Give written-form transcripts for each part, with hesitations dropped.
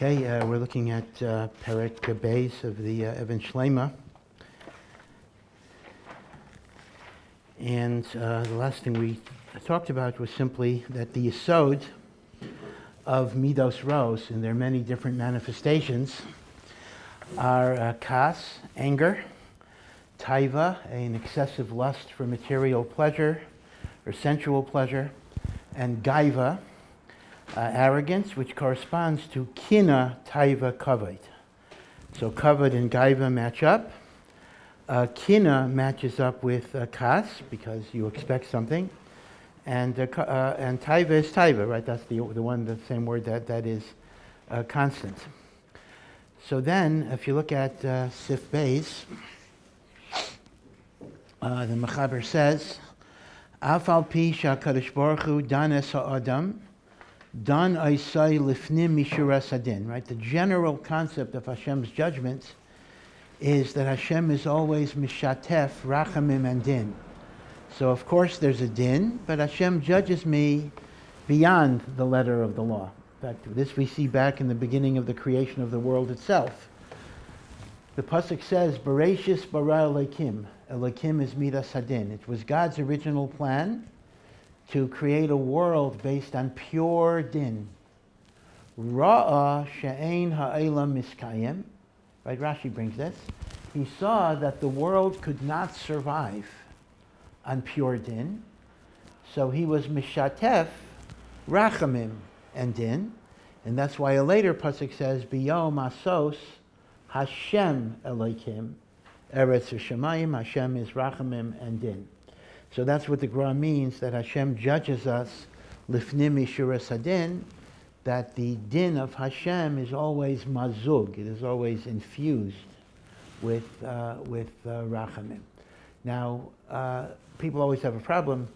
Okay, we're looking at Perek Beis of the Even Shelaima. And the last thing we talked about was simply that the yesod of midos ros, and their many different manifestations, are kas, anger, taiva, an excessive lust for material pleasure or sensual pleasure, and gayva, arrogance, which corresponds to kina, taiva, kavod. So kavod and gaiva match up. Kina matches up with kas, because you expect something, and taiva is taiva, right? That's the same word that is constant. So then, if you look at Sif Beis, the Mechaber says, Afal pi shakadosh baruch hu dan es ha'adam, dan aisai lifnim mishuras hadin. Right? The general concept of Hashem's judgments is that Hashem is always mishatef, rachamim, and din. So of course there's a din, but Hashem judges me beyond the letter of the law. In fact, this we see back in the beginning of the creation of the world itself. The pasuk says, "Bereshis bara Elokim." Elokim is midas hadin. It was God's original plan to create a world based on pure din. Ra'a she'ein ha'elam miskayim. Right, Rashi brings this. He saw that the world could not survive on pure din, so he was mishatef, rachamim, and din, and that's why a later pasuk says, "Biyom asos Hashem Elokim eretz v'shamayim." Hashem is rachamim and din. So that's what the Gemara means, that Hashem judges us lifnim mishuras hadin, that the din of Hashem is always mazug, it is always infused with rachamim. Now, people always have a problem.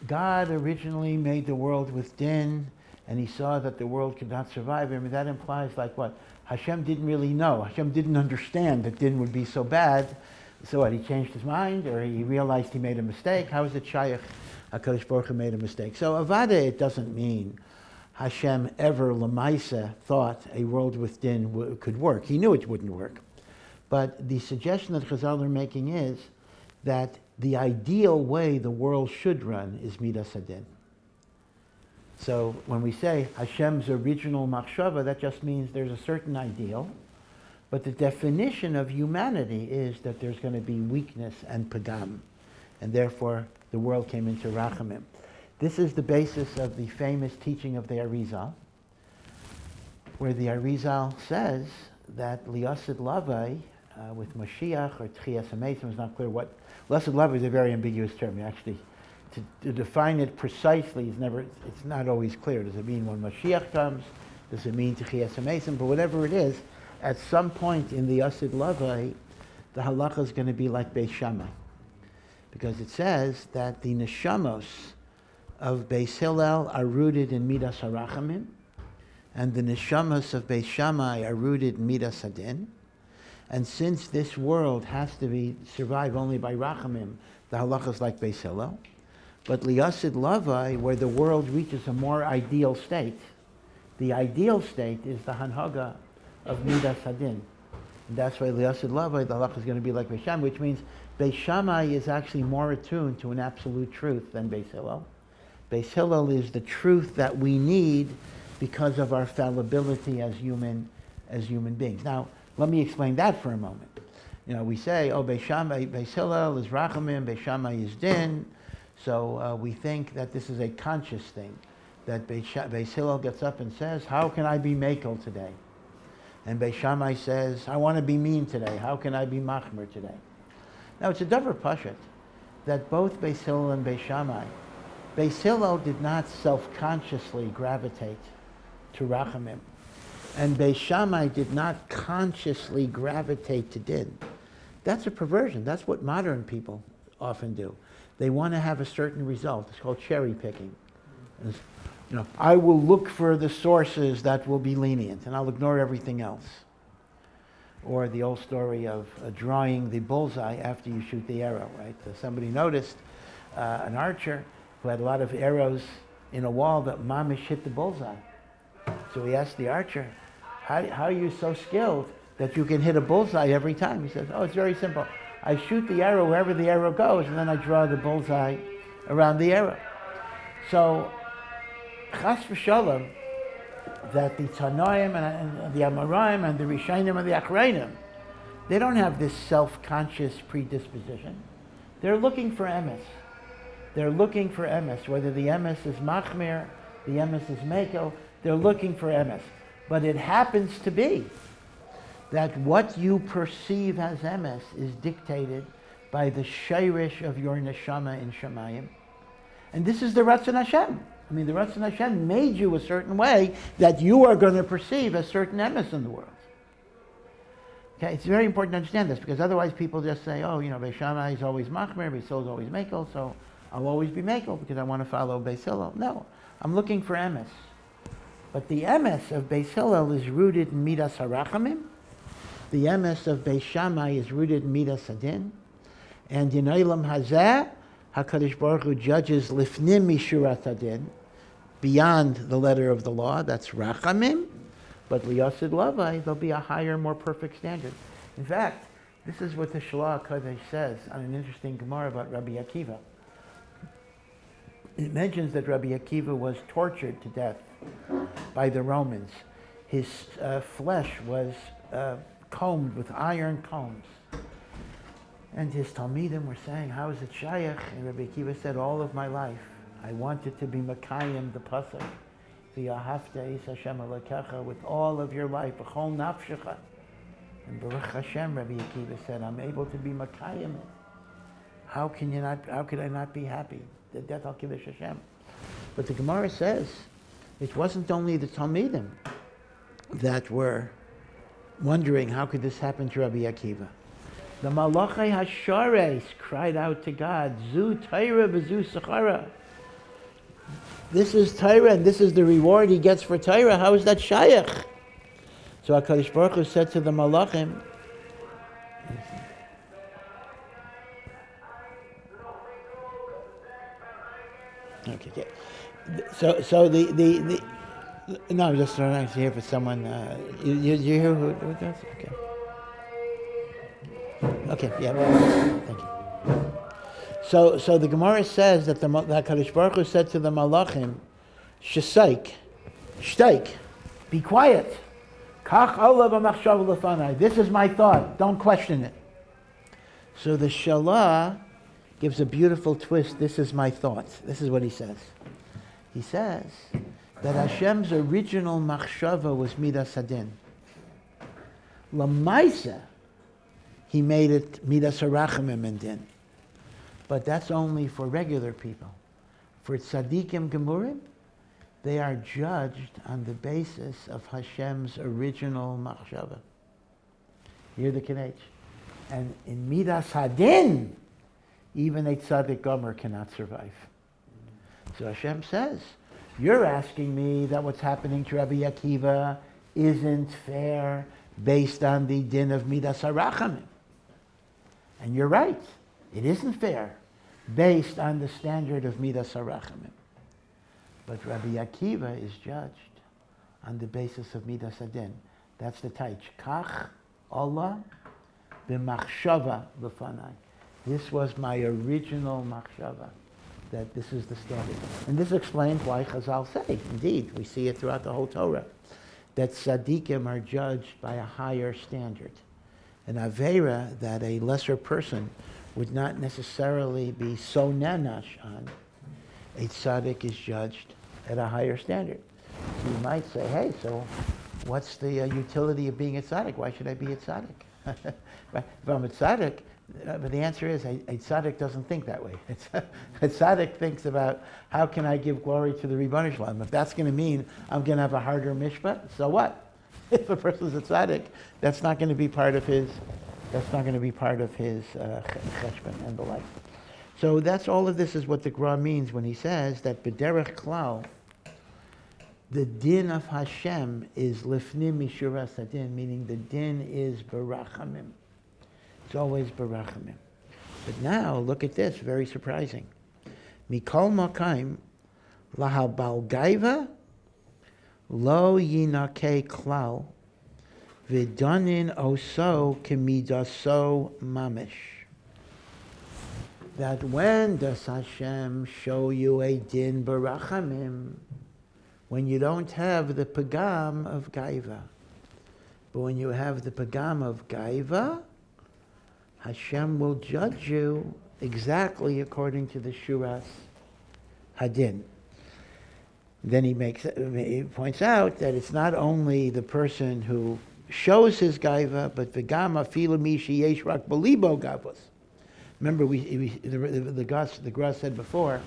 God originally made the world with din, and he saw that the world could not survive. I mean, that implies like what? Hashem didn't really know. Hashem didn't understand that din would be so bad. So what, he changed his mind, or he realized he made a mistake? How is it Shayach HaKadosh Baruch Hu made a mistake? So avada, it doesn't mean Hashem ever lemaisa thought a world with din could work. He knew it wouldn't work. But the suggestion that Chazal are making is that the ideal way the world should run is midas hadin. So when we say Hashem's original machshava, that just means there's a certain ideal, but the definition of humanity is that there's going to be weakness and pagam, and therefore the world came into rachamim. This is the basis of the famous teaching of the Arizal, where the Arizal says that liasid lavai, with Mashiach or Tchias HaMeisim, is not clear what. Liasid lavai is a very ambiguous term. Actually, to define it precisely it's not always clear. Does it mean when Mashiach comes? Does it mean Tchias HaMeisim? But whatever it is, at some point in the Liasid lavai, the halacha is going to be like Beis Shammai, because it says that the neshamos of Beis Hillel are rooted in midas harachamim, and the neshamos of Beis Shammai are rooted in midas hadin. And since this world has to survive only by rachamim, the halacha is like Beis Hillel. But liasid lavai, where the world reaches a more ideal state, the ideal state is the hanhaga of midas hadin. And that's why liasid lavai, the halacha is going to be like Beis Shammai, which means Beis Shammai is actually more attuned to an absolute truth than Beis Hillel. Beis Hillel is the truth that we need because of our fallibility as human beings. Now, let me explain that for a moment. You know, we say, oh, Beis Hillel is rachamim, Beis Shammai is din, so we think that this is a conscious thing, that Beis Hillel gets up and says, how can I be mekel today? And Beis Shammai says, I want to be mean today, how can I be machmer today? Now, it's a davar pashut that both Beis Hillel and Beis Shammai, Beis Hillel did not self-consciously gravitate to rachamim, and Beis Shammai did not consciously gravitate to din. That's a perversion. That's what modern people often do. They want to have a certain result. It's called cherry picking. You know, I will look for the sources that will be lenient, and I'll ignore everything else. Or the old story of drawing the bullseye after you shoot the arrow, right? So somebody noticed an archer who had a lot of arrows in a wall that mamish hit the bullseye. So he asked the archer, how are you so skilled that you can hit a bullseye every time? He says, oh, it's very simple. I shoot the arrow wherever the arrow goes, and then I draw the bullseye around the arrow. So, chas v'shalom, that the Tanoim and the Amoraim and the Rishonim and the Achrayim, they don't have this self-conscious predisposition. They're looking for emes. They're looking for emes, whether the emes is machmir, the emes is mekel, they're looking for emes. But it happens to be that what you perceive as emes is dictated by the shayrish of your neshama in Shemayim. And this is the Ratzon Hashem. I mean, the Ratzon Hashem made you a certain way that you are going to perceive a certain emes in the world. Okay, it's very important to understand this, because otherwise people just say, oh, Beis Shammai is always machmer, Beis Hillel is always mekel, so I'll always be mekel because I want to follow Beis Hillel. No, I'm looking for emes. But the emes of Beis Hillel is rooted in midas harachamim. The emes of Beis Shammai is rooted in midas hadin. And in Olam Hazeh, HaKadosh Baruch Hu judges lifnim mishurat hadin, beyond the letter of the law, that's rachamim. But liyasid lavai, there'll be a higher, more perfect standard. In fact, this is what the Shalach Kodesh says on an interesting Gemara about Rabbi Akiva. It mentions that Rabbi Akiva was tortured to death by the Romans. His flesh was combed with iron combs. And his Talmidim were saying, how is it Shayach? And Rabbi Akiva said, all of my life, I wanted to be Makayim, the Pasuk. V'yahavta is Hashem Elokecha, with all of your life, b'chol nafshecha. And Baruch Hashem, Rabbi Akiva said, I'm able to be Makayim. How could I not be happy? The death al Kiddush Hashem. But the Gemara says, it wasn't only the Talmidim that were wondering how could this happen to Rabbi Akiva. The Malachai Hashares cried out to God, Zu Taira v'Zu Sechara. This is Taira, and this is the reward he gets for Taira. How is that Shayach? So HaKadosh Baruch Hu said to the Malachim, okay. So the no, I'm just trying to hear for someone. You hear who does? Okay, yeah. Thank you. So the Gemara says that the HaKadosh Baruch Hu said to the Malachim, "Shesaik, shtaik, be quiet. Kach olav ha'machshav lefanai. This is my thought. Don't question it." So the Shalah gives a beautiful twist. This is my thought. This is what he says. He says that Hashem's original machshava was midas hadin. Lamaisa, he made it midas harachamim and din. But that's only for regular people. For tzaddikim gemurim, they are judged on the basis of Hashem's original machshava. Hear the kinech. And in midas hadin, even a tzaddik gomer cannot survive. So Hashem says, you're asking me that what's happening to Rabbi Akiva isn't fair based on the din of midas harachamim. And you're right, it isn't fair based on the standard of midas harachamim. But Rabbi Akiva is judged on the basis of midas hadin. That's the taich. Kach Allah b'machshava l'fanai. This was my original machshava, that this is the standard. And this explains why Chazal say, indeed, we see it throughout the whole Torah, that tzaddikim are judged by a higher standard. An aveira that a lesser person would not necessarily be so nanash on, a tzaddik is judged at a higher standard. So you might say, hey, so what's the utility of being a tzaddik? Why should I be a tzaddik? If I'm a tzaddik, but the answer is, a tzaddik doesn't think that way. A tzaddik thinks about, how can I give glory to the Ribono Shel Olam? If that's going to mean I'm going to have a harder mishpah, so what? If a person's a tzaddik, that's not going to be part of his cheshbon and the like. So that's all of this is what the Gra means when he says that b'derech klal, the din of Hashem is lifnim mishuras hadin, meaning the din is barachamim. It's always barachamim. But now, look at this, very surprising. Mikol makaim lahal bal gaiva lo yinakei klal V'danin oso kemidaso mamish. That when does Hashem show you a din barachamim? When you don't have the pagam of gaiva. But when you have the pagam of gaiva, Hashem will judge you exactly according to the shuras hadin. Then he points out that it's not only the person who shows his gaiva, but v'gam afilu mi sheyesh rak b'libo gavos. Remember, the Gra said before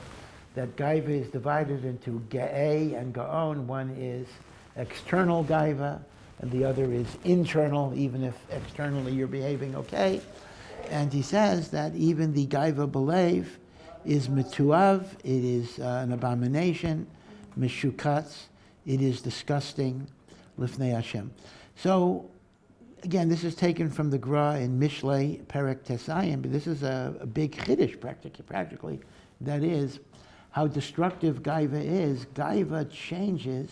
that gaiva is divided into ge'eh and gaon. One is external gaiva, and the other is internal, even if externally you're behaving okay. And he says that even the gaiva belev is metuav, it is an abomination, meshukatz, it is disgusting, lifnei Hashem. So, again, this is taken from the Gra in Mishlei Perek Tesayim, but this is a big chiddush practically. That is how destructive gaiva is. Gaiva changes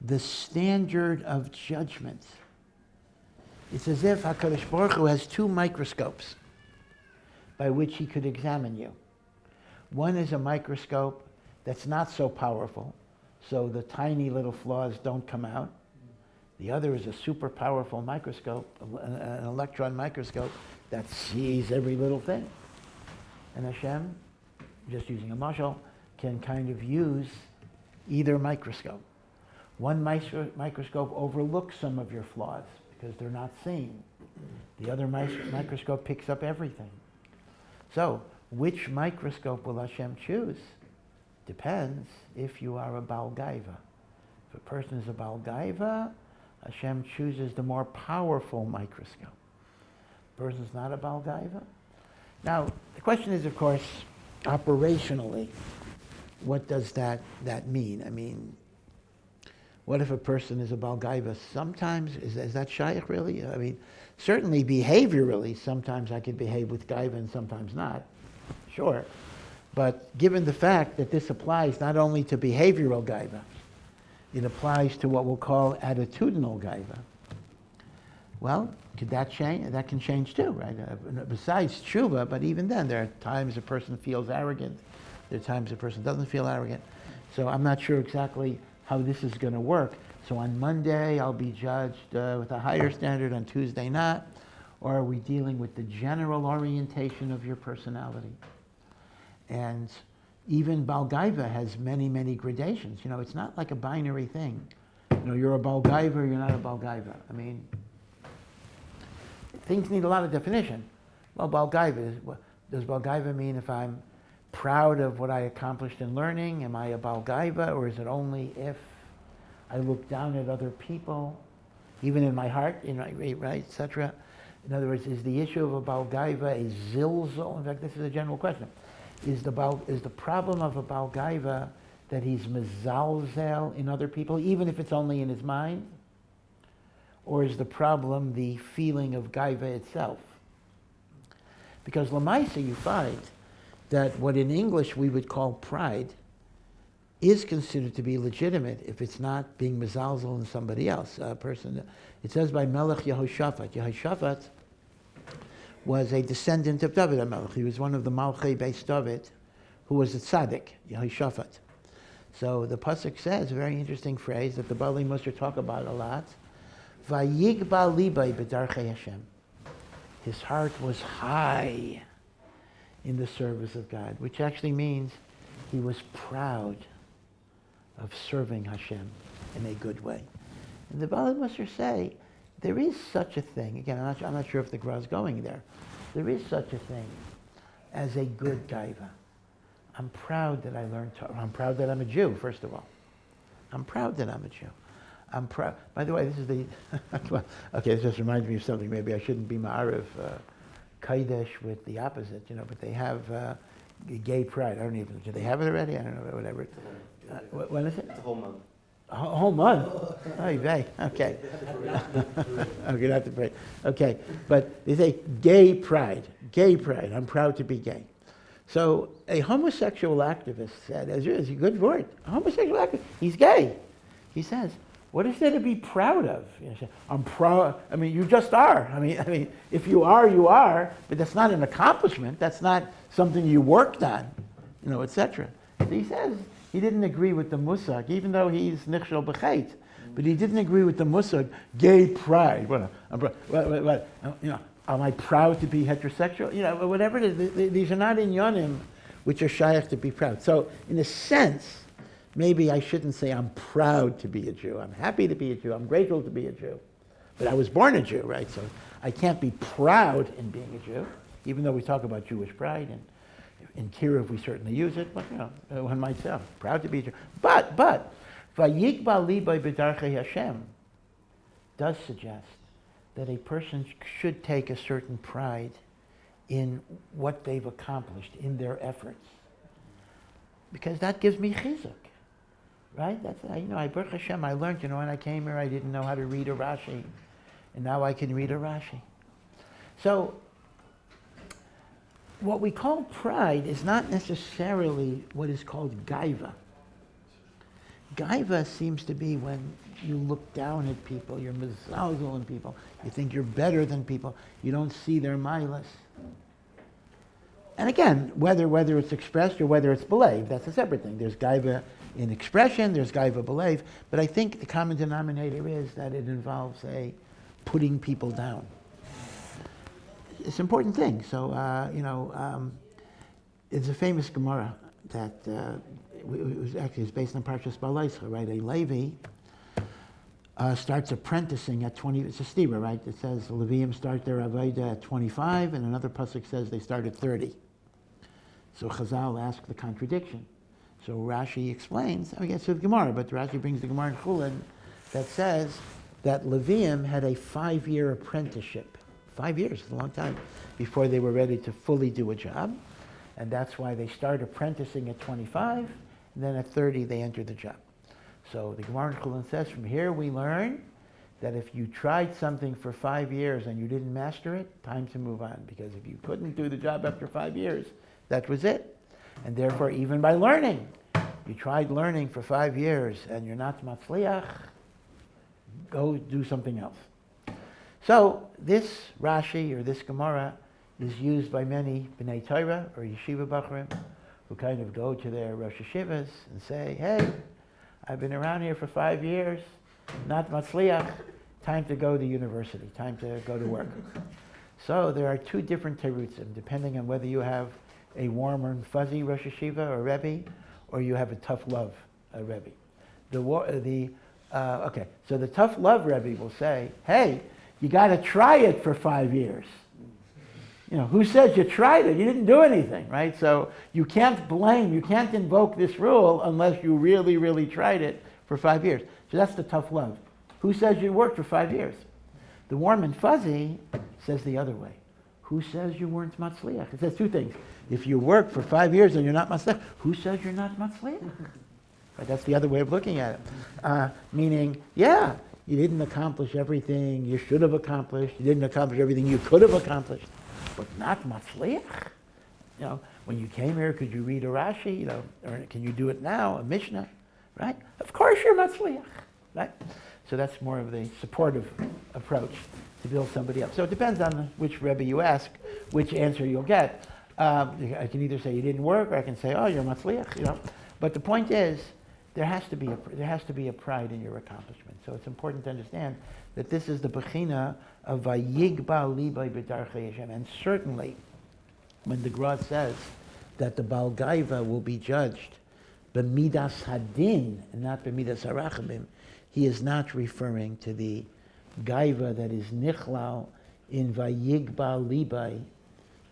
the standard of judgment. It's as if HaKadosh Baruch Hu has two microscopes by which he could examine you. One is a microscope that's not so powerful, so the tiny little flaws don't come out. The other is a super powerful microscope, an electron microscope, that sees every little thing. And Hashem, just using a mashal, can kind of use either microscope. One microscope overlooks some of your flaws because they're not seen. The other microscope picks up everything. So, which microscope will Hashem choose? Depends if you are a Baal Gaiva. If a person is a Baal Gaiva, Hashem chooses the more powerful microscope. The person's not a Baal Gaiva. Now, the question is, of course, operationally, what does that mean? I mean, what if a person is a Baal Gaiva? Sometimes, is that shaykh really? I mean, certainly behaviorally, sometimes I could behave with gaiva and sometimes not. Sure. But given the fact that this applies not only to behavioral gaiva, it applies to what we'll call attitudinal gaiva. Well, could that change? That can change too, right? Besides tshuva, but even then, there are times a person feels arrogant. There are times a person doesn't feel arrogant. So I'm not sure exactly how this is going to work. So on Monday, I'll be judged with a higher standard, on Tuesday not. Or are we dealing with the general orientation of your personality? And even Baal Gaiva has many, many gradations. You know, it's not like a binary thing. You know, you're a Baal Gaiva or you're not a Baal Gaiva. I mean, things need a lot of definition. Well, Baal Gaiva, does Baal Gaiva mean if I'm proud of what I accomplished in learning, am I a Baal Gaiva, or is it only if I look down at other people, even in my heart, right, etc.? In other words, is the issue of a Baal Gaiva a zilzal? In fact, this is a general question. Is the problem of a Baal Gaiva that he's mezalzel in other people, even if it's only in his mind? Or is the problem the feeling of gaiva itself? Because lamaisa, you find that what in English we would call pride is considered to be legitimate if it's not being mezalzel in somebody else, a person. It says by Melech Yehoshaphat. Yehoshaphat was a descendant of David HaMelech. He was one of the Malchei Beis David, who was a tzaddik, Yehoshaphat. So the pasuk says, a very interesting phrase that the Bali Musar talk about a lot, Vayigba libay b'darchei Hashem. His heart was high in the service of God, which actually means he was proud of serving Hashem in a good way. And the Bali Musar say, there is such a thing, again, I'm not sure if the Gra is going there, there is such a thing as a good gaiva. I'm proud that I learned Torah. I'm proud that I'm a Jew, first of all. I'm proud that I'm a Jew. I'm proud. By the way, this is the, okay, this just reminds me of something. Maybe I shouldn't be ma'ariv Kaidesh with the opposite, but they have gay pride. I don't even, do they have it already? I don't know, whatever. When is it? It's a whole month. A whole month? Oh, okay. Okay, not the parade. Okay, but they say gay pride. Gay pride. I'm proud to be gay. So a homosexual activist said, as a good word, a homosexual activist, he's gay. He says, What is there to be proud of? I'm proud. I mean, you just are. I mean, if you are, you are. But that's not an accomplishment. That's not something you worked on, etc. So he says he didn't agree with the musag, even though he's nichshel b'chait. But he didn't agree with the musag, gay pride. Am I proud to be heterosexual? Whatever it is. These are not inyanim which are shaykh to be proud. So, in a sense, maybe I shouldn't say I'm proud to be a Jew. I'm happy to be a Jew. I'm grateful to be a Jew. But I was born a Jew, right? So I can't be proud in being a Jew, even though we talk about Jewish pride. And in Kiruv we certainly use it. But, one might say, I'm proud to be a Jew. But, Vayikba libay b'darchei Hashem does suggest that a person should take a certain pride in what they've accomplished, in their efforts. Because that gives me chizuk. Right? That's I Baruch Hashem, I learned, when I came here I didn't know how to read a Rashi. And now I can read a Rashi. So what we call pride is not necessarily what is called gaiva. Gaiva seems to be when you look down at people, you're mezalzel on people, you think you're better than people, you don't see their milas. And again, whether it's expressed or whether it's believed, that's a separate thing. There's gaiva in expression, there's gaiva believed, but I think the common denominator is that it involves putting people down. It's an important thing. So, it's a famous Gemara that it's based on Parshas Balaischa, right? A Levi starts apprenticing at 20. It's a stira, right? It says the Leviim start their avodah at 25, and another pasuk says they start at 30. So Chazal ask the contradiction. So Rashi explains. I guess it's Gemara, but Rashi brings the Gemara in Chulin that says that Leviim had a 5-year apprenticeship. 5 years is a long time before they were ready to fully do a job, and that's why they start apprenticing at 25, and then at 30 they enter the job. So the Gemara in Chulin says, from here we learn that if you tried something for 5 years and you didn't master it, time to move on, because if you couldn't do the job after 5 years, that was it. And therefore, even by learning, you tried learning for 5 years and you're not matzliach, go do something else. So this Rashi or this Gemara is used by many B'nai Torah or Yeshiva Bachrim who kind of go to their Rosh Hashivas and say, hey, I've been around here for 5 years, not matzliach, time to go to university, time to go to work. So there are two different terutzim, depending on whether you have a warm and fuzzy Rosh Hashiva or Rebbe, or you have a tough love Rebbe. So the tough love Rebbe will say, hey, you got to try it for 5 years. Who says you tried it? You didn't do anything, right? So you can't you can't invoke this rule unless you really, really tried it for 5 years. So that's the tough love. Who says you worked for 5 years? The warm and fuzzy says the other way. Who says you weren't matzliach? It says two things. If you work for 5 years and you're not matzliach, who says you're not matzliach? Right, that's the other way of looking at it. Meaning, yeah, you didn't accomplish everything you should have accomplished. You didn't accomplish everything you could have accomplished, but not matzliach. When you came here, could you read a Rashi? Or can you do it now, a Mishnah? Right? Of course you're matzliach. Right? So that's more of the supportive approach to build somebody up. So it depends on which Rebbe you ask, which answer you'll get. I can either say you didn't work, or I can say, oh, you're matzliach. But the point is, there has to be a pride in your accomplishment. So it's important to understand that this is the bechina of vayigba libay b'darchei Hashem. And certainly, when the Gra says that the Baal Gayvah will be judged b'midas hadin and not b'midas harachamim, he is not referring to the gaiva that is nichlal in vayigba libay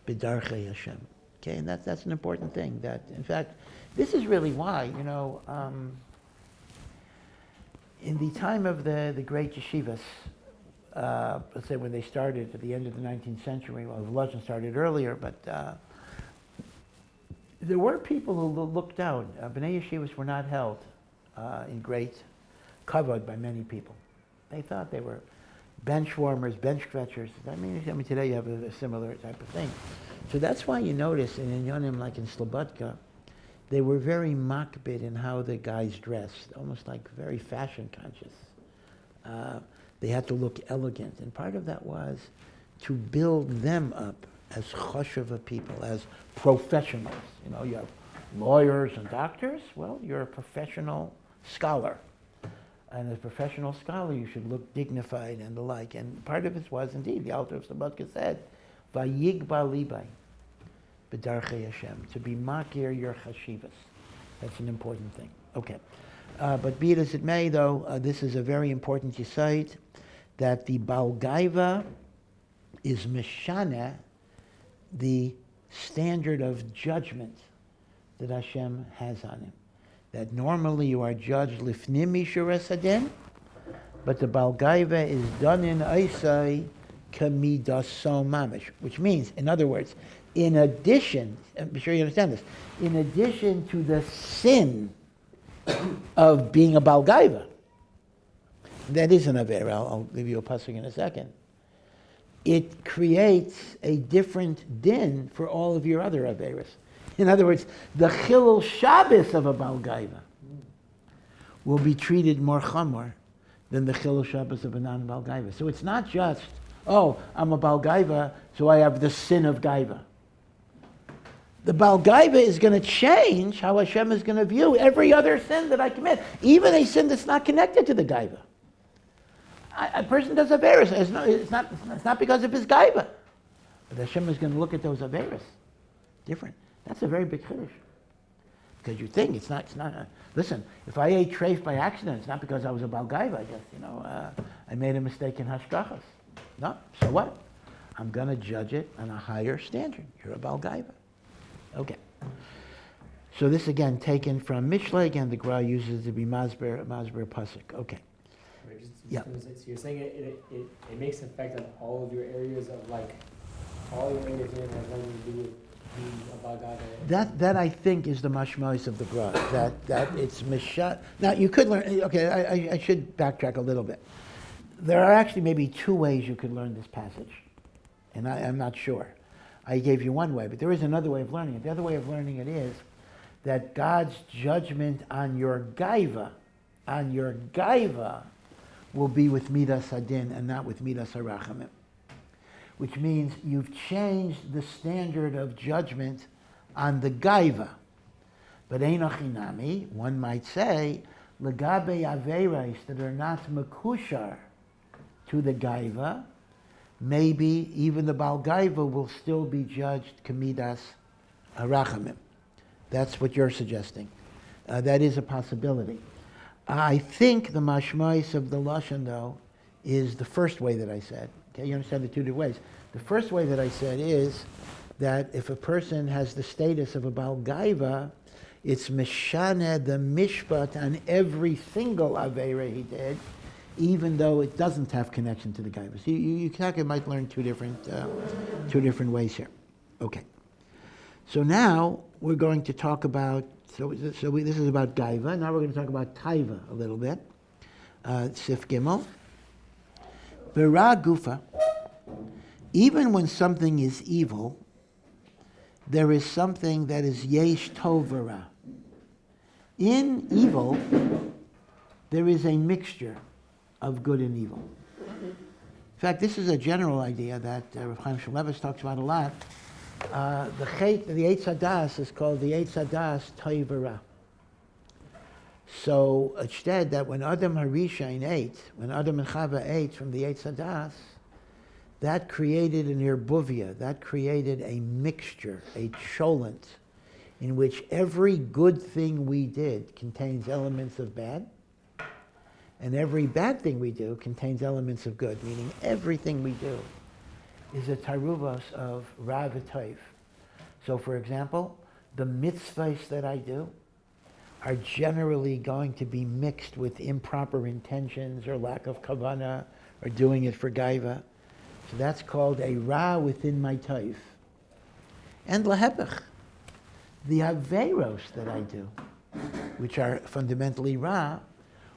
b'darchei Hashem. Okay, and that's an important thing. That, in fact, this is really why, in the time of the great yeshivas, let's say when they started at the end of the 19th century, well, the legend started earlier, but there were people who looked down. B'nai yeshivas were not held in great kavod by many people. They thought they were bench warmers, bench stretchers. I mean today you have a similar type of thing. So that's why you notice in Inyanim, like in Slobodka, they were very makbid in how the guys dressed, almost like very fashion conscious. They had to look elegant. And part of that was to build them up as choshev people, as professionals. You know, you have lawyers and doctors. Well, you're a professional scholar. And as a professional scholar, you should look dignified and the like. And part of it was, indeed, the Alter of Slobodka said, Vayigba libai b'darchei Hashem, to be makir your chashivas. That's an important thing. Okay. But be it as it may, though, this is a very important yesod, that the Baal Gayvah is mishana, the standard of judgment that Hashem has on him. That normally you are judged lifnim mishuras hadin, but the Baal Gayvah is done in Isai kamidaso mamish, which means, in other words, in addition, be sure you understand this, in addition to the sin of being a Baal Gayvah, that is an Avera, I'll give you a pasuk in a second, it creates a different din for all of your other Averas. In other words, the Chilul Shabbos of a Baal Gayvah will be treated more chamor than the Chilul Shabbos of a non-Baal Gayvah. So it's not just, oh, I'm a Baal Gayvah, so I have the sin of Gayvah. The Baal Gayvah is going to change how Hashem is going to view every other sin that I commit, even a sin that's not connected to the Gayvah. A person does Averis. It's not because of his Gayvah. But Hashem is going to look at those Averis different. That's a very big chiddush. Because you think it's not listen, if I ate treif by accident, it's not because I was a Baal Gayvah. I guess, I made a mistake in hashgachas. No, so what? I'm going to judge it on a higher standard. You're a Baal Gayvah. Okay. So this again taken from Mishle. Again, the Gemara uses to be Masber Pasuk. Okay. So you're saying it makes an effect on all of your areas of all your areas here have nothing to do with being a Baal Gayvah. That I think is the mashmos of the Gemara. That it's mishat. Now you could learn. Okay, I should backtrack a little bit. There are actually maybe two ways you could learn this passage, and I'm not sure. I gave you one way, but there is another way of learning it. The other way of learning it is that God's judgment on your gaiva, will be with midas hadin and not with midas harachamim. Which means you've changed the standard of judgment on the gaiva. But einochinami, one might say, legabe averais that are not mekushar to the gaiva, maybe even the Baal Gayvah will still be judged kamidas harachamim. That's what you're suggesting. That is a possibility. I think the mashmais of the Lashon, though, is the first way that I said. Okay, you understand the two different ways. The first way that I said is that if a person has the status of a Baal Gayvah, it's mishana the mishpat on every single aveira he did, even though it doesn't have connection to the Gayvah. So you might learn two different ways here. Okay. So now we're going to talk about. This is about gaiva. Now we're going to talk about taiva a little bit. Sif Gimel. Bera gufa. Even when something is evil, there is something that is yesh tov v'ra. In evil, there is a mixture of good and evil. In fact, this is a general idea that Rav Chaim Shmulevitz talks about a lot. The Eitz Hadas is called the Eitz Hadas taiva. So instead, that when Adam Harishain ate, when Adam and Chava ate from the Eitz Hadas, that created an irbuvia, that created a mixture, a cholent, in which every good thing we did contains elements of bad, and every bad thing we do contains elements of good, meaning everything we do is a taruvos of Rav Toiv. So for example, the mitzvahs that I do are generally going to be mixed with improper intentions or lack of kavanah or doing it for gaiva. So that's called a ra within my toiv. And lahepech, the averos that I do, which are fundamentally ra,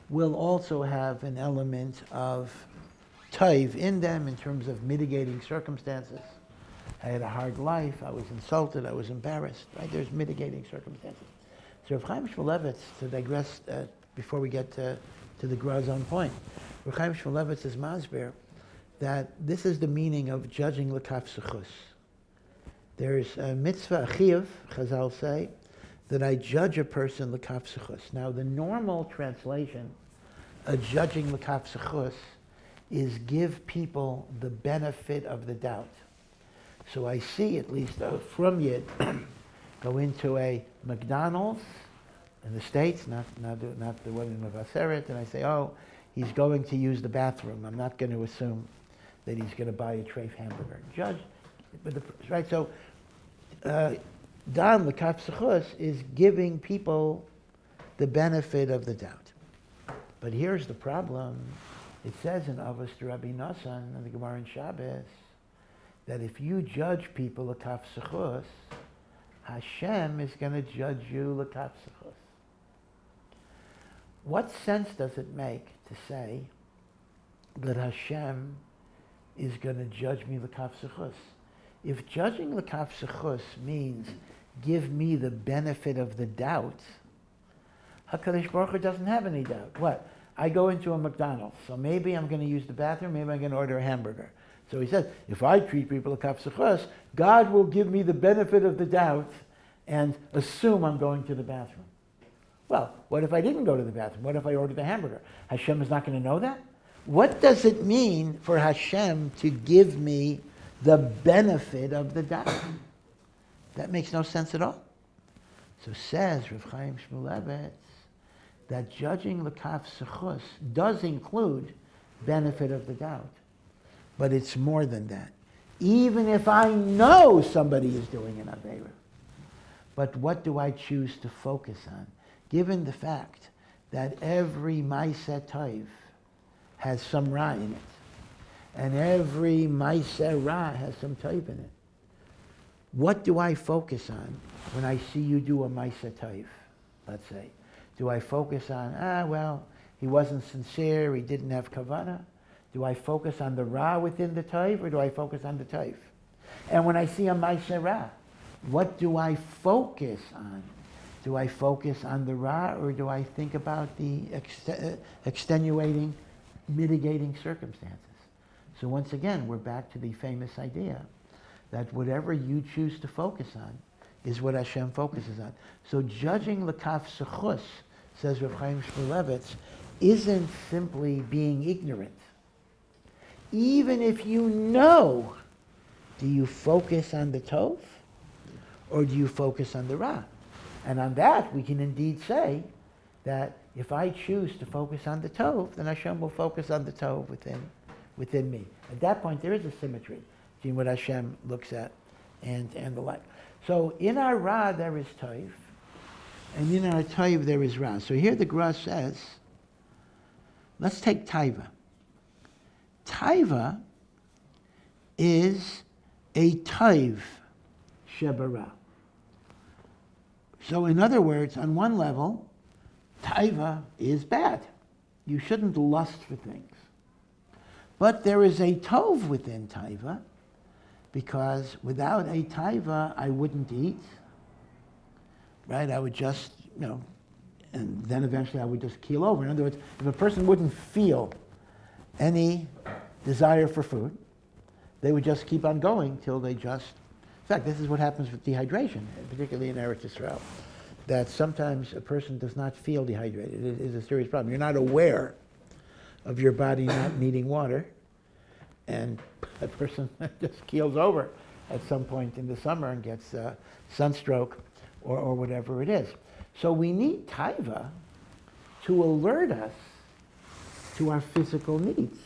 will also have an element of taiv in them in terms of mitigating circumstances. I had a hard life, I was insulted, I was embarrassed, right? There's mitigating circumstances. So Rav Chaim Shmulevitz, to digress before we get to the Gemara's own point, Reb Chaim Shmulevitz is masber that this is the meaning of judging l'kaf sechus. There's a mitzvah, a chiyuv, Chazal say, that I judge a person l'kaf sechus. Now, the normal translation of judging l'kaf sechus is give people the benefit of the doubt. So I see, at least from Yid, go into a McDonald's in the States, not the one in Mavaseret, and I say, oh, he's going to use the bathroom. I'm not going to assume that he's going to buy a treif hamburger. Judge, right? So, Dan l'kaf sechus is giving people the benefit of the doubt. But here's the problem. It says in Avos to Rabbi Nassan in the Gemara in Shabbos that if you judge people l'kaf sechus, Hashem is going to judge you l'kaf sechus. What sense does it make to say that Hashem is going to judge me l'kaf sechus? If judging l'kaf sechus means give me the benefit of the doubt, HaKadosh Baruch Hu doesn't have any doubt. What? I go into a McDonald's, so maybe I'm going to use the bathroom, maybe I'm going to order a hamburger. So he says, if I treat people l'kaf sechus, God will give me the benefit of the doubt and assume I'm going to the bathroom. Well, what if I didn't go to the bathroom? What if I ordered the hamburger? Hashem is not going to know that? What does it mean for Hashem to give me the benefit of the doubt? That makes no sense at all. So says Reb Chaim Shmulevitz that judging l'kaf sechus does include benefit of the doubt. But it's more than that. Even if I know somebody is doing an aveira. But what do I choose to focus on? Given the fact that every ma'aseh tov has some ra in it, and every ma'aseh ra has some taiva in it, what do I focus on when I see you do a ma'aseh tov, let's say? Do I focus on, well, he wasn't sincere, he didn't have kavanah? Do I focus on the ra within the taiv, or do I focus on the taiv? And when I see a ma'aseh ra, what do I focus on? Do I focus on the ra, or do I think about the extenuating, mitigating circumstances? So once again, we're back to the famous idea that whatever you choose to focus on is what Hashem focuses on. So judging l'kaf sechus, says Reb Chaim Shmulevitz, isn't simply being ignorant. Even if you know, do you focus on the tov, or do you focus on the ra? And on that, we can indeed say that if I choose to focus on the tov, then Hashem will focus on the tov within me. At that point, there is a symmetry between what Hashem looks at and the like. So in our ra, there is tov, and in our tov, there is ra. So here the Gra says, let's take taiva. Taiva is a tov shebara. So in other words, on one level, taiva is bad. You shouldn't lust for things. But there is a tov within taiva, because without a taiva, I wouldn't eat, right? I would just, and then eventually I would just keel over. In other words, if a person wouldn't feel any desire for food, they would just keep on going till they just... In fact, this is what happens with dehydration, particularly in Eretz Yisrael, that sometimes a person does not feel dehydrated. It is a serious problem. You're not aware of your body not needing water, and a person just keels over at some point in the summer and gets sunstroke or whatever it is. So we need taiva to alert us to our physical needs.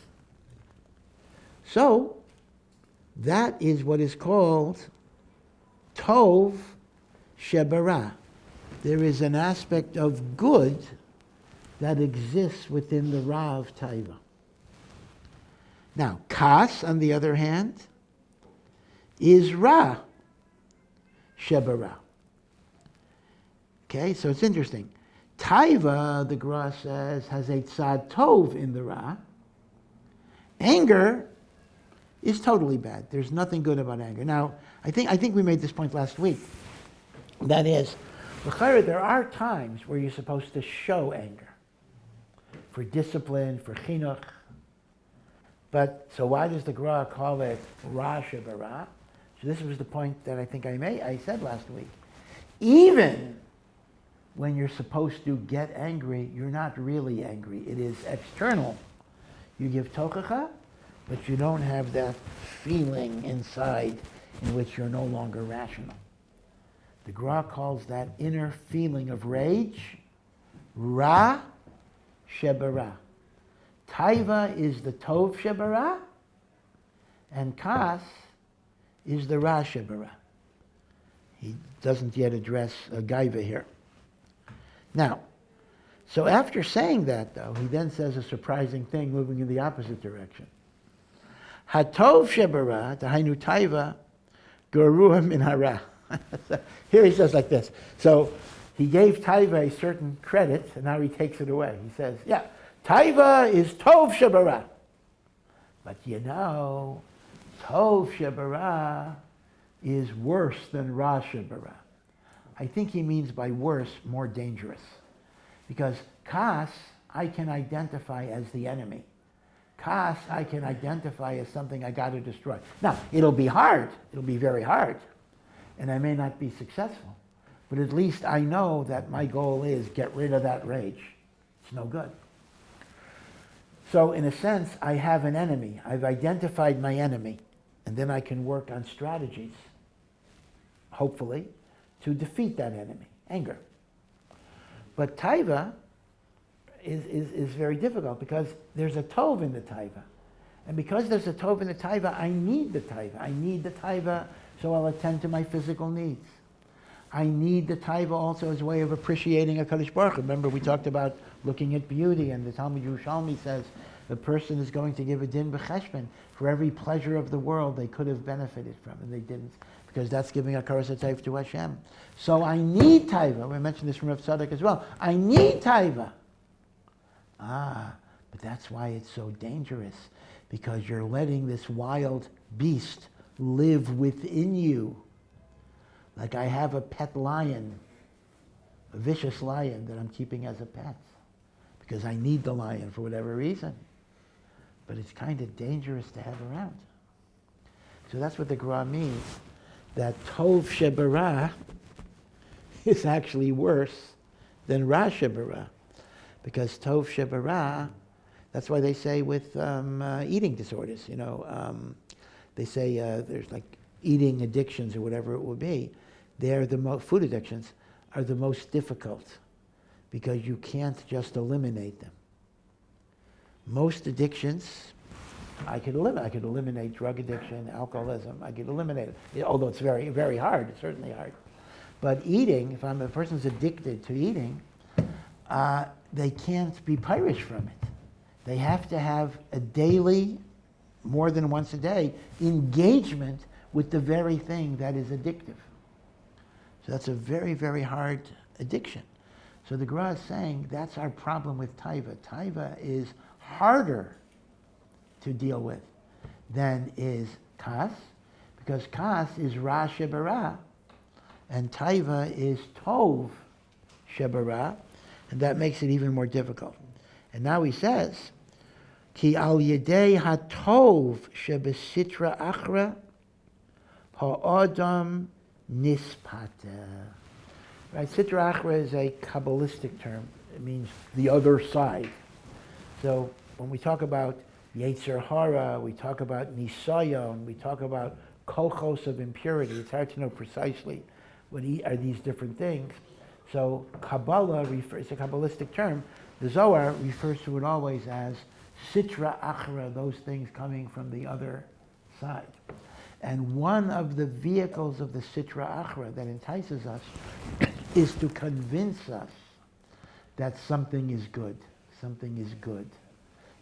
So that is what is called tov shebara. There is an aspect of good that exists within the ra of taiva. Now, kas, on the other hand, is ra shebara. Okay, so it's interesting. Taiva, the Gra says, has a tzad tov in the ra. Anger is totally bad. There's nothing good about anger. Now, I think we made this point last week. That is, there are times where you're supposed to show anger. For discipline, for chinuch, But, so why does the Gemara call it Ra Shebara? So this was the point that I think I said last week. Even when you're supposed to get angry, you're not really angry. It is external. You give tochacha, but you don't have that feeling inside in which you're no longer rational. The Gemara calls that inner feeling of rage Ra Shebara. Taiva is the Tov Shebara, and Kas is the Ra Shebara. He doesn't yet address Gayvah here. Now, so after saying that, though, he then says a surprising thing moving in the opposite direction. Hatov Shebara, the Hainu Taiva, Geruah min Hara. Here he says like this. So he gave taiva a certain credit, and now he takes it away. He says, yeah, taiva is Tov Shebara. But you know, Tov Shebara is worse than Ra Shebara. I think he means by worse, more dangerous. Because Kas, I can identify as the enemy. Kas, I can identify as something I got to destroy. Now, it'll be hard. It'll be very hard. And I may not be successful. But at least I know that my goal is get rid of that rage. It's no good. So in a sense, I have an enemy. I've identified my enemy. And then I can work on strategies, hopefully, to defeat that enemy, anger. But taiva is very difficult because there's a tov in the taiva. And because there's a tov in the taiva, I need the taiva. I need the taiva so I'll attend to my physical needs. I need the taiva also as a way of appreciating a Kadosh Baruch Hu. Remember, we talked about looking at beauty, and the Talmud Yerushalmi says the person is going to give a din b'cheshbon for every pleasure of the world they could have benefited from, and they didn't, because that's giving a karas hatayv to Hashem. So I need taiva. We mentioned this from Rav Tzadok as well. I need taiva. But that's why it's so dangerous, because you're letting this wild beast live within you. Like I have a pet lion, a vicious lion that I'm keeping as a pet, because I need the lion for whatever reason. But it's kind of dangerous to have around. So that's what the Gemara means, that Tov Shebara is actually worse than Ra Shebara. Because Tov Shebara, that's why they say with eating disorders, they say there's like eating addictions or whatever it will be. They're food addictions are the most difficult because you can't just eliminate them. Most addictions, I could eliminate. I could eliminate drug addiction, alcoholism. I could eliminate it, although it's very, very hard. It's certainly hard. But eating, if a person's addicted to eating, they can't be pirish from it. They have to have a daily, more than once a day, engagement with the very thing that is addictive. So that's a very, very hard addiction. So the Gemara is saying that's our problem with taiva. Taiva is harder to deal with than is kas, because kas is Ra Shebara, and taiva is Tov Shebara, and that makes it even more difficult. And now he says, Ki al yedei hatov shebesitra achra ha'adam nispata. Right, sitra achra is a Kabbalistic term. It means the other side. So when we talk about Yetzer Hara, we talk about Nisayon, we talk about kolchos of impurity. It's hard to know precisely what are these different things. So Kabbalah it's a Kabbalistic term. The Zohar refers to it always as sitra achra, those things coming from the other side. And one of the vehicles of the sitra achra that entices us is to convince us that something is good. Something is good.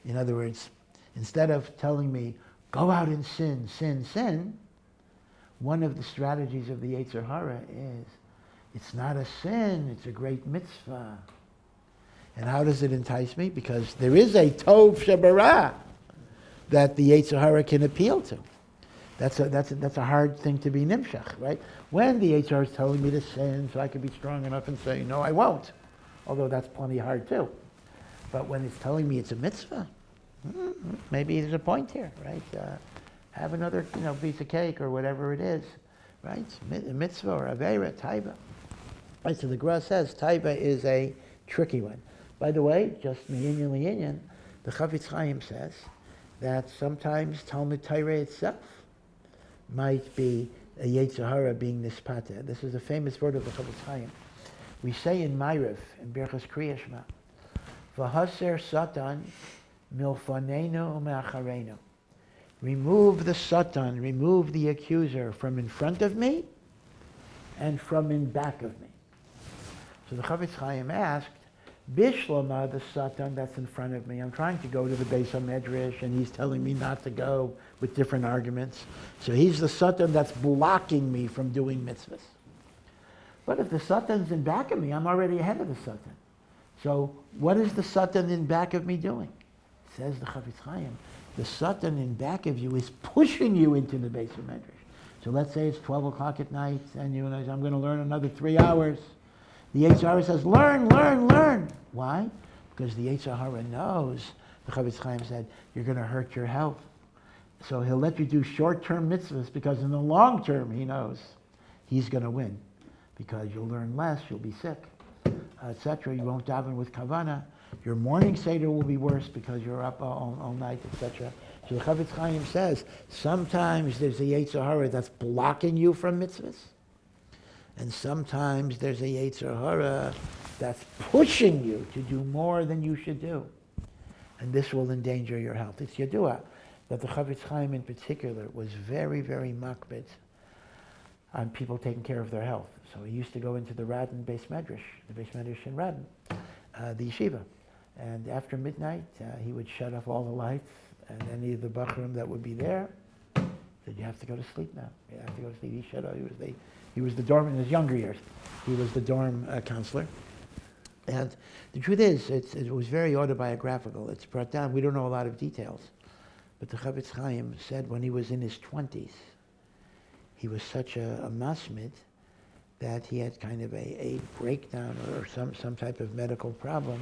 In other words, instead of telling me, go out and sin, sin, sin, one of the strategies of the Yetzer Hara is, it's not a sin, it's a great mitzvah. And how does it entice me? Because there is a Tov Shebara that the Yetzer Hara can appeal to. That's a hard thing to be nimshach, right? When the Yetzer Hara is telling me to sin, so I can be strong enough and say, no, I won't. Although that's plenty hard too. But when it's telling me it's a mitzvah, Maybe there's a point here, right? Have another, piece of cake or whatever it is, right? A mitzvah or avera, taiva. Right, so the Gemara says taiva is a tricky one. By the way, just miyinyan liyinyan, the Chafetz Chaim says that sometimes Talmud Torah itself might be a Yetzer Hara being nispata. This is a famous word of the Chafetz Chaim. We say in Ma'ariv, in Birchas Kriya Shema, v'haser satan milfanenu u'me'acharenu. Remove the satan, remove the accuser from in front of me and from in back of me. So the Chafetz Chaim asked, Bishlama, the Satan that's in front of me. I'm trying to go to the Beis HaMedrash, and he's telling me not to go with different arguments. So he's the Satan that's blocking me from doing mitzvahs. But if the Satan's in back of me, I'm already ahead of the Satan. So what is the Satan in back of me doing? Says the Chafetz Chaim, the Satan in back of you is pushing you into the Beis HaMedrash. So let's say it's 12 o'clock at night, and I'm going to learn another 3 hours. The Yetzer Hara says, learn, learn, learn. Why? Because the Yetzer Hara knows, the Chafetz Chaim said, you're going to hurt your health. So he'll let you do short-term mitzvahs because in the long term, he knows he's going to win. Because you'll learn less, you'll be sick, etc. You won't daven with kavana. Your morning seder will be worse because you're up all night, etc. So the Chafetz Chaim says, sometimes there's a Yetzer Hara that's blocking you from mitzvahs. And sometimes there's a Yetzer Hara that's pushing you to do more than you should do. And this will endanger your health. It's Yadua that the Chafetz Chaim in particular was very, very makbid on people taking care of their health. So he used to go into the Radin Beis Medrash, the Beis Medrash in Radin, the yeshiva. And after midnight, he would shut off all the lights, and any of the bachrim that would be there said, you have to go to sleep now. You have to go to sleep. He was the dorm in his younger years. He was the dorm counselor. And the truth is, it was very autobiographical. It's brought down. We don't know a lot of details. But the Chafetz Chaim said when he was in his 20s, he was such a masmid that he had kind of a breakdown or some type of medical problem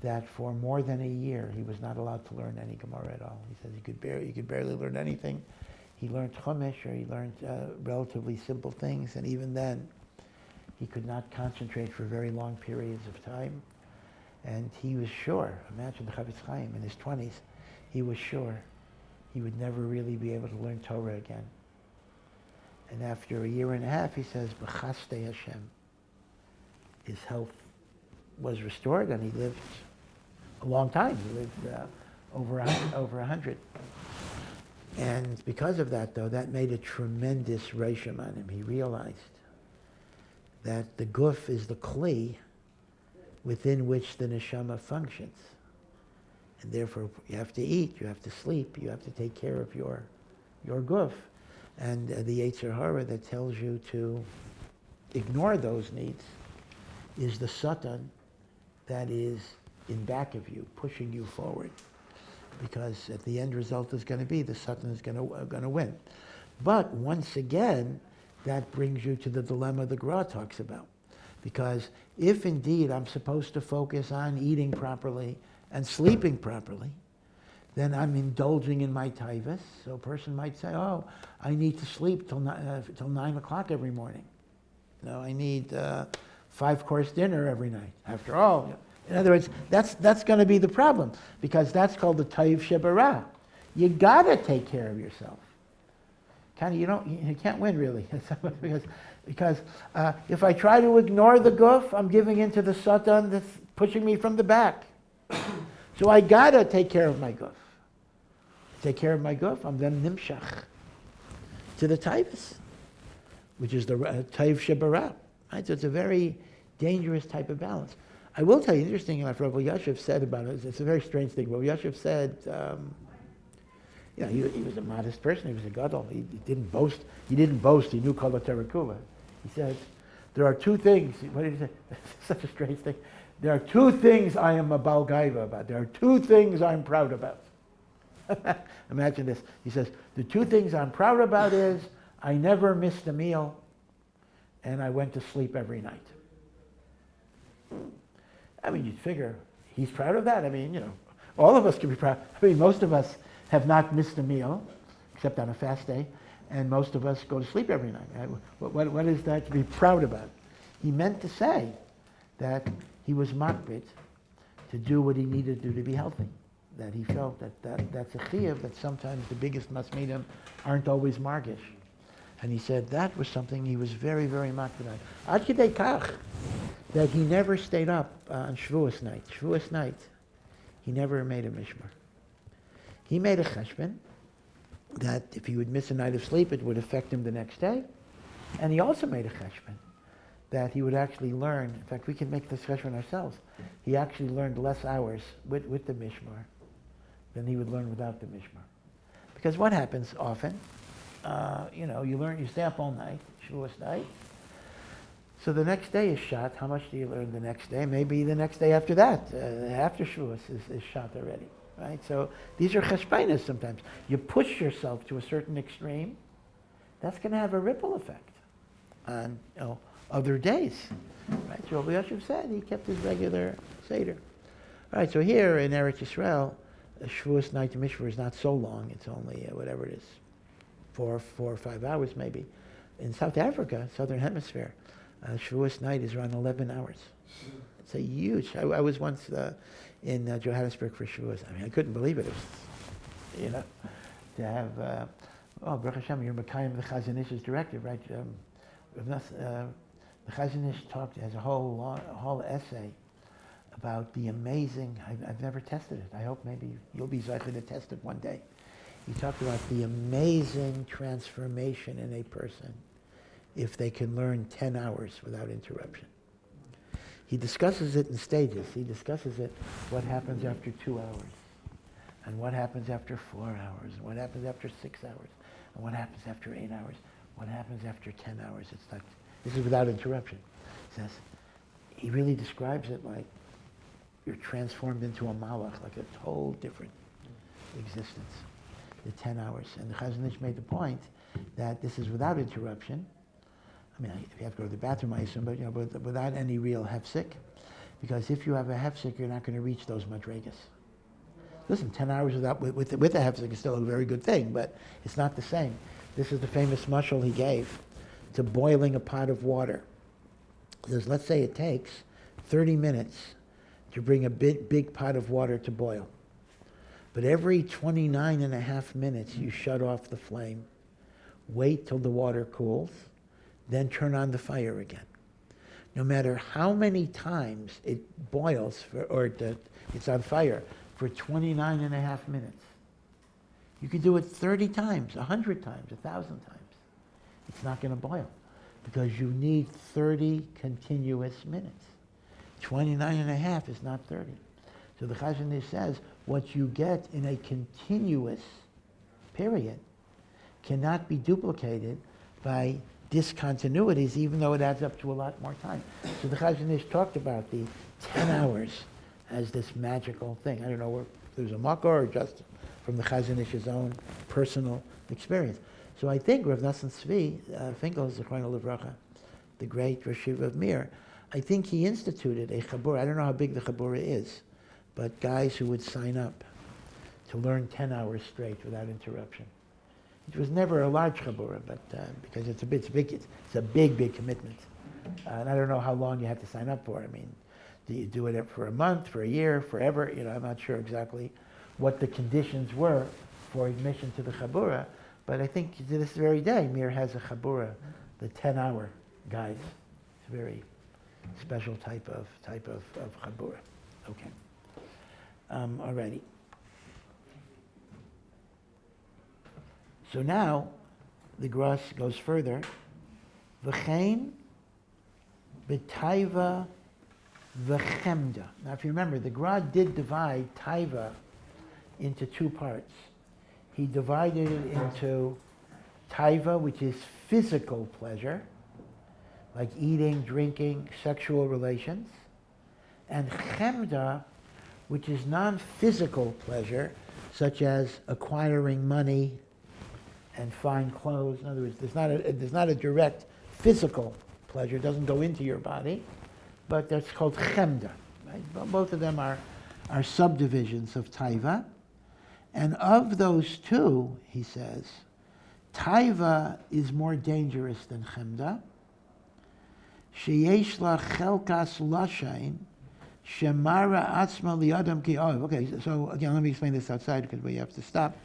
that for more than a year he was not allowed to learn any Gemara at all. He said he could barely learn anything. He learned Chumash, or he learned relatively simple things, and even then he could not concentrate for very long periods of time. And he was sure, imagine the Chafetz Chaim in his 20s, he was sure he would never really be able to learn Torah again. And after a year and a half, he says, B'chaste Hashem, his health was restored, and he lived a long time. He lived over 100. And because of that, though, that made a tremendous reishim on him. He realized that the guf is the kli within which the neshama functions. And therefore, you have to eat, you have to sleep, you have to take care of your guf. And the Yetzer Hara that tells you to ignore those needs is the Satan that is in back of you, pushing you forward. Because at the end result is going to be the Satan is going to win. But once again, that brings you to the dilemma the Gra talks about. Because if indeed I'm supposed to focus on eating properly and sleeping properly, then I'm indulging in my taivas. So a person might say, oh, I need to sleep till 9 o'clock every morning. No, I need 5-course dinner every night. After all, in other words, that's going to be the problem, because that's called the taiv shebara. You got to take care of yourself. You can't win really, because if I try to ignore the guf, I'm giving into the satan that's pushing me from the back. So I got to take care of my guf. Take care of my guf, I'm then nimshach to the taivas, which is the taiv shebara. Right? So it's a very dangerous type of balance. I will tell you, interesting enough, Rav Yashiv said about it, it's a very strange thing. Rav Yashiv said, he was a modest person, he was a gadol, he didn't boast, he knew kol terakula. He said, there are two things, what did he say? Such a strange thing. There are two things I am a bal gaiva about. There are two things I'm proud about. Imagine this. He says, the two things I'm proud about is I never missed a meal and I went to sleep every night. I mean, you'd figure he's proud of that. I mean, All of us can be proud. I mean, most of us have not missed a meal, except on a fast day, and most of us go to sleep every night. Right? What is that to be proud about? He meant to say that he was makbid to do what he needed to do to be healthy. That he felt that's a chiyuv, that sometimes the biggest masmidim aren't always margish. And he said that was something he was very, very makbid on. Ad kidei kach, that he never stayed up on Shavuos night. Shavuos night, he never made a mishmar. He made a cheshbon that if he would miss a night of sleep, it would affect him the next day. And he also made a cheshbon that he would actually learn. In fact, we can make this cheshbon ourselves. He actually learned less hours with the mishmar than he would learn without the mishmar. Because what happens often, you stay up all night, Shavuos night. So the next day is shot. How much do you learn the next day? Maybe the next day after that, after Shavuos is shot already, right? So these are cheshbainas sometimes. You push yourself to a certain extreme, that's going to have a ripple effect on other days, right? So Rabbi Yosef said he kept his regular seder. All right, so here in Eretz Yisrael, Shavuos night to Mishmar is not so long. It's only whatever it is, 4 or 5 hours maybe. In South Africa, Southern Hemisphere, Shavuos night is around 11 hours. It's a huge. I was once in Johannesburg for Shavuos. I mean, I couldn't believe it. It was, to have. Baruch Hashem, you're Mekayim, the Chazon Ish's director, right? The Chazon Ish has a whole essay about the amazing. I've never tested it. I hope maybe you'll be zeicher to test it one day. He talked about the amazing transformation in a person if they can learn 10 hours without interruption. He discusses it in stages. He discusses it, what happens after 2 hours, and what happens after 4 hours, and what happens after 6 hours, and what happens after 8 hours, what happens after 10 hours. It's like, this is without interruption. He really describes it like you're transformed into a malach, like a whole different existence, the 10 hours. And the Chazon Ish made the point that this is without interruption. I mean, if you have to go to the bathroom, I assume, but without any real hefsek. Because if you have a hefsek, you're not going to reach those madregas. Listen, 10 hours with a hefsek is still a very good thing, but it's not the same. This is the famous mashal he gave to boiling a pot of water. He says, let's say it takes 30 minutes to bring a big pot of water to boil. But every 29 and a half minutes, you shut off the flame, wait till the water cools, then turn on the fire again. No matter how many times it boils, it's on fire for 29 and a half minutes. You can do it 30 times, 100 times, 1,000 times. It's not going to boil because you need 30 continuous minutes. 29 and a half is not 30. So the Chazon Ish says what you get in a continuous period cannot be duplicated by discontinuities, even though it adds up to a lot more time. So the Chazon Ish talked about the 10 hours as this magical thing. I don't know if there's a makor or just from the Chazon Ish's own personal experience. So I think Rav Nosson Tzvi Finkel, Zechrono Livracha, the great Rosh Yeshiva of Mir, I think he instituted a chabura. I don't know how big the chabura is, but guys who would sign up to learn 10 hours straight without interruption. It was never a large chabura, but because it's a big commitment. And I don't know how long you have to sign up for. I mean, do you do it for a month, for a year, forever? I'm not sure exactly what the conditions were for admission to the chabura, but I think to this very day, Mir has a chabura, the 10-hour guys. It's a very special type of chabura. Okay. Alrighty. So now, the Gros goes further. V'chein b'taiva v'chemda. Now, if you remember, the Gra did divide taiva into 2 parts. He divided it into taiva, which is physical pleasure, like eating, drinking, sexual relations, and chemda, which is non-physical pleasure, such as acquiring money and fine clothes. In other words, there's not a direct physical pleasure. It doesn't go into your body, but that's called chemda. Right? Both of them are are subdivisions of taiva. And of those two, he says, taiva is more dangerous than chemda. Sheyesh la chelkas lashain, shemara atzma liadam ki oiv. Okay, so again, let me explain this outside because we have to stop.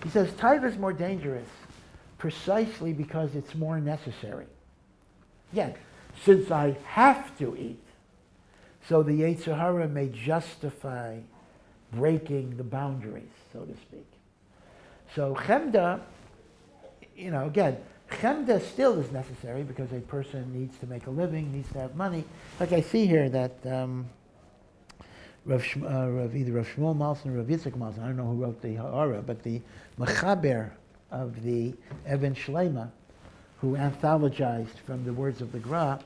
He says taiva is more dangerous precisely because it's more necessary. Again, since I have to eat, so the Yetzer Hara may justify breaking the boundaries, so to speak. So chemda, again, chemda still is necessary because a person needs to make a living, needs to have money. Like I see here that either Rav Shmuel Malson or Rav Yitzchak Malson, I don't know who wrote the Hara, but the Mechaber of the Even Shelaima, who anthologized from the words of the Gra,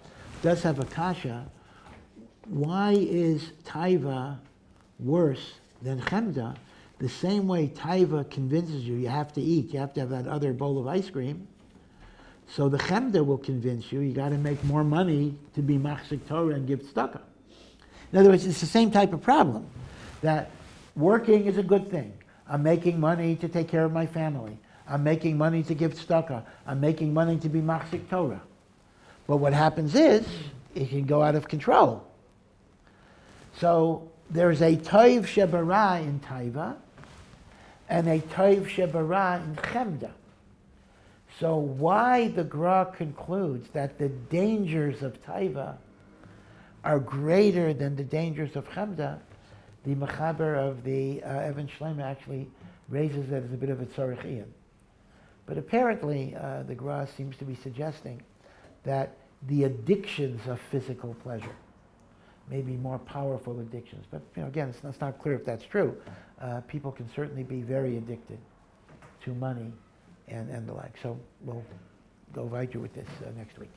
does have a kasha. Why is taiva worse than chemda? The same way taiva convinces you have to eat, you have to have that other bowl of ice cream. So the chemda will convince you got to make more money to be machzik Torah and give tzedakah. In other words, it's the same type of problem, that working is a good thing. I'm making money to take care of my family. I'm making money to give tzedakah. I'm making money to be machzik Torah. But what happens is, it can go out of control. So there's a taiv shebara in taiva, and a taiv shebara in chemda. So why the Gra concludes that the dangers of taiva are greater than the dangers of chemda, the mechaber of the Even Shelaima actually raises that as a bit of a tzarich iyun. But apparently, the Gra seems to be suggesting that the addictions of physical pleasure may be more powerful addictions. But again, it's not clear if that's true. People can certainly be very addicted to money and the like. So we'll go weiter with this next week.